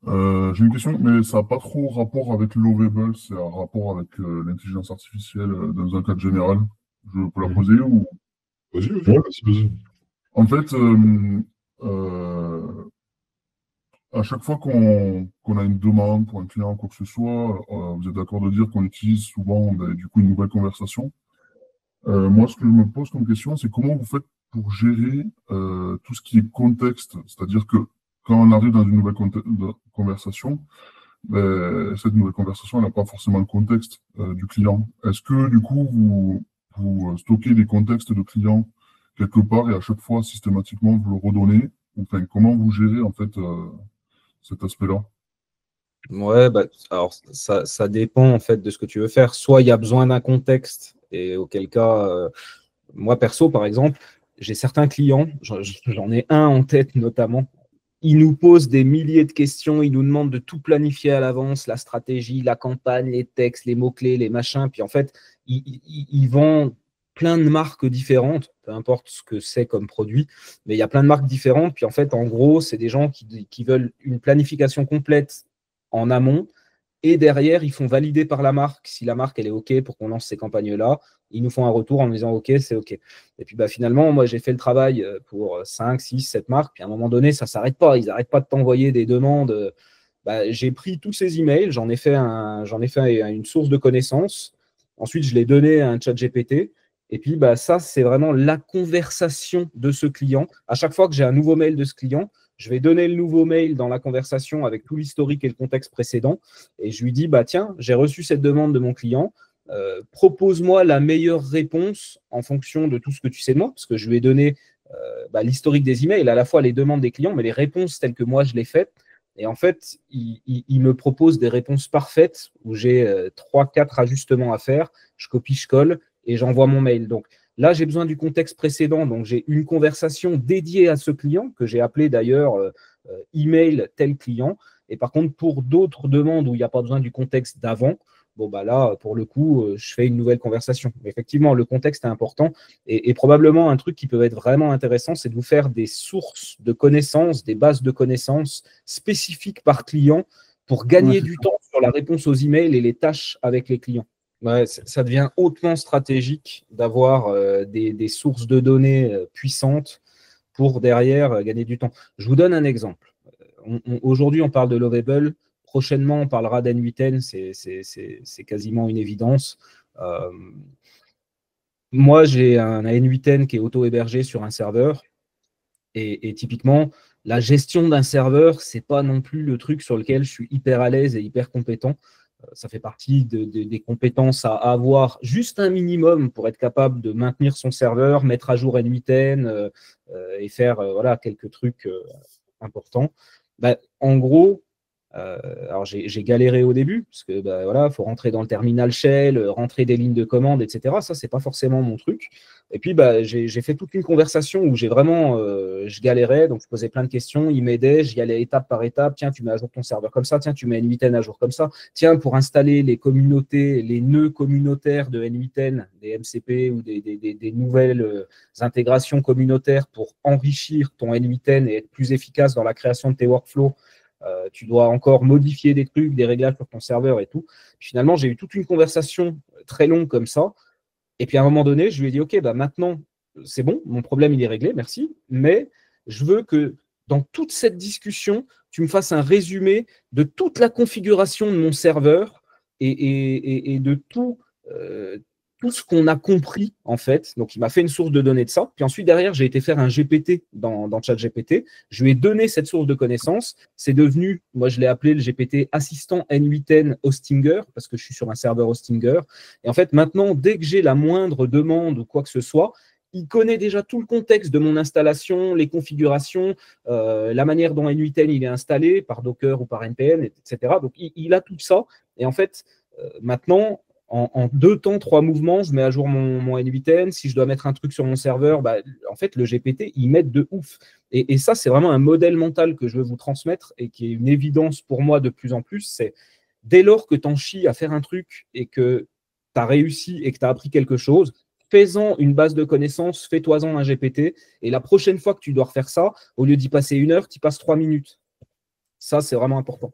J'ai une question, mais ça n'a pas trop rapport avec Lovable, c'est un rapport avec l'intelligence artificielle dans un cadre général. Je peux la Mhm. poser ou... Vas-y, Ouais. vas-y, vas-y. En fait, euh, à chaque fois qu'on a une demande pour un client, quoi que ce soit, vous êtes d'accord de dire qu'on utilise souvent ben, du coup une nouvelle conversation. Moi, ce que je me pose comme question, c'est comment vous faites pour gérer tout ce qui est contexte, c'est-à-dire que quand on arrive dans une nouvelle conversation, ben, cette nouvelle conversation elle n'a pas forcément le contexte du client. Est-ce que du coup, vous stockez des contextes de clients quelque part et à chaque fois, systématiquement, vous le redonnez? Enfin, comment vous gérez en fait cet aspect-là? Ouais, bah, alors ça dépend en fait de ce que tu veux faire. Soit il y a besoin d'un contexte, et auquel cas, moi perso par exemple, j'ai certains clients, j'en ai un en tête notamment, il nous pose des milliers de questions, il nous demande de tout planifier à l'avance, la stratégie, la campagne, les textes, les mots-clés, les machins. Puis en fait, il vend plein de marques différentes, peu importe ce que c'est comme produit, mais il y a plein de marques différentes. Puis en fait, en gros, c'est des gens qui veulent une planification complète en amont. Et derrière, ils font valider par la marque si la marque elle est OK pour qu'on lance ces campagnes-là. Ils nous font un retour en nous disant OK, c'est OK. Et puis bah, finalement, moi j'ai fait le travail pour 5, 6, 7 marques. Puis à un moment donné, ça ne s'arrête pas. Ils n'arrêtent pas de t'envoyer des demandes. Bah, j'ai pris tous ces emails, j'en ai fait une source de connaissances. Ensuite, je l'ai donné à un chat GPT. Et puis bah, ça, c'est vraiment la conversation de ce client. À chaque fois que j'ai un nouveau mail de ce client, je vais donner le nouveau mail dans la conversation avec tout l'historique et le contexte précédent. Et je lui dis, bah tiens, j'ai reçu cette demande de mon client. Propose-moi la meilleure réponse en fonction de tout ce que tu sais de moi, parce que je lui ai donné l'historique des emails, à la fois les demandes des clients, mais les réponses telles que moi je les fais. Et en fait, il me propose des réponses parfaites où j'ai 3-4 ajustements à faire. Je copie, je colle et j'envoie mon mail. Donc là, j'ai besoin du contexte précédent. Donc j'ai une conversation dédiée à ce client que j'ai appelé d'ailleurs email tel client. Et par contre, pour d'autres demandes où il n'y a pas besoin du contexte d'avant, bon, bah là, pour le coup, je fais une nouvelle conversation. Mais effectivement, le contexte est important. Et probablement, un truc qui peut être vraiment intéressant, c'est de vous faire des sources de connaissances, des bases de connaissances spécifiques par client pour Ouais, gagner c'est du temps sur la réponse aux emails et les tâches avec les clients. Ouais, ça devient hautement stratégique d'avoir des sources de données puissantes pour derrière gagner du temps. Je vous donne un exemple. Aujourd'hui, on parle de Lovable. Prochainement, on parlera d'N8N. C'est quasiment une évidence. Euh, Moi, j'ai un N8N qui est auto-hébergé sur un serveur. Et typiquement, la gestion d'un serveur, c'est pas non plus le truc sur lequel je suis hyper à l'aise et hyper compétent. Ça fait partie des compétences à avoir juste un minimum pour être capable de maintenir son serveur, mettre à jour N8N et faire voilà, quelques trucs importants. Bah, en gros, alors j'ai galéré au début, parce que bah, voilà, faut rentrer dans le terminal shell, rentrer des lignes de commande, etc. Ça, c'est pas forcément mon truc. Et puis bah, j'ai fait toute une conversation où j'ai vraiment, je galérais, donc je posais plein de questions, il m'aidait, j'y allais étape par étape. Tiens, tu mets à jour ton serveur comme ça, tiens, tu mets N8N à jour comme ça. Tiens, pour installer les communautés, les nœuds communautaires de N8N, des MCP ou des nouvelles intégrations communautaires pour enrichir ton N8N et être plus efficace dans la création de tes workflows. Tu dois encore modifier des trucs, des réglages sur ton serveur et tout. Finalement, j'ai eu toute une conversation très longue comme ça. Et puis à un moment donné, je lui ai dit, OK, bah maintenant, c'est bon, mon problème, il est réglé, merci. Mais je veux que dans toute cette discussion, tu me fasses un résumé de toute la configuration de mon serveur et de tout ce qu'on a compris, en fait. Donc, il m'a fait une source de données de ça. Puis ensuite, derrière, j'ai été faire un GPT dans ChatGPT. Je lui ai donné cette source de connaissances. C'est devenu, moi, je l'ai appelé le GPT assistant N8N Hostinger, parce que je suis sur un serveur Hostinger. Et en fait, maintenant, dès que j'ai la moindre demande ou quoi que ce soit, il connaît déjà tout le contexte de mon installation, les configurations, la manière dont N8N il est installé par Docker ou par NPM, etc. Donc, il a tout ça. Et en fait, maintenant, en 2 temps, 3 mouvements, je mets à jour mon N8N. Si je dois mettre un truc sur mon serveur, bah, en fait, le GPT, il m'aide de ouf. Et ça, c'est vraiment un modèle mental que je veux vous transmettre et qui est une évidence pour moi de plus en plus. C'est dès lors que tu en chies à faire un truc et que tu as réussi et que tu as appris quelque chose, fais-en une base de connaissances, fais-toi-en un GPT. Et la prochaine fois que tu dois refaire ça, au lieu d'y passer 1 heure, tu y passes 3 minutes. Ça, c'est vraiment important.